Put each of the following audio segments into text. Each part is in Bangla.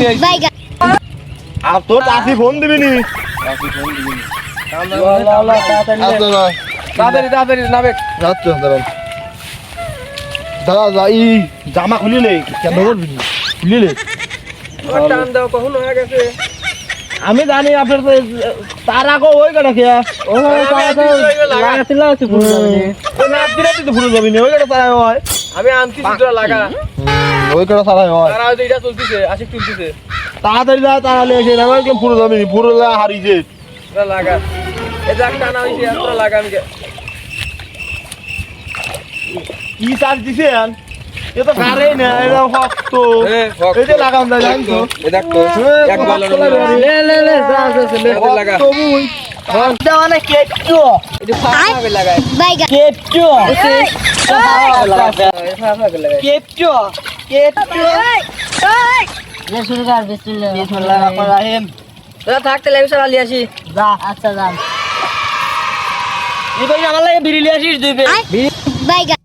নিয়ে আইছি আর তোর চাচি ফোন দিবি নি তাড়াতাড়ি নাবে দাদা যা ই জামা খুলিলে কেন করবি খুলিলে টান দাও কখন হয়ে গেছে আমি জানি আপনার তার আগে ওই কাটা খেয়া ও লাগাছিল ফুলে যাবি না ওই কাটা তারা হয় আমি আনছি সুতরা লাগা ওই কাটা তারা হয় তারা হয়তো এটা চলতেছে আশিক তুলতেছে তাড়াতাড়ি যা তাহলে এসে না একদম ফুলে যাবি না ফুলে হারিয়েছে সুতরা লাগা এই যাক টানা হইছে সুতরা লাগা আমি কি চার্জ দিছে এ তো গারে না এটা শক্ত এই যে লাগাম না জানি তো এই দেখ তো এক বলার লে যা যা লাগা তুই দেওয়ানে কেটটো এটা ফাঁকা লাগায় কেটটো কেটটো কেটটো যে শুরু কর বিসমিল্লাহ বিসমিল্লাহির রহমানির রহিম তোরা থাকতে লাগি সরালি আসি যা আচ্ছা যান এই কই আমার লাগে বিড়ি লিয়ে আসিস দিবে বাইগা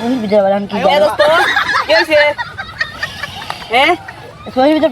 ওই ভিতরে বললাম কি এ দোস্ত কি হইছে হ্যাঁ ওই ভিতরে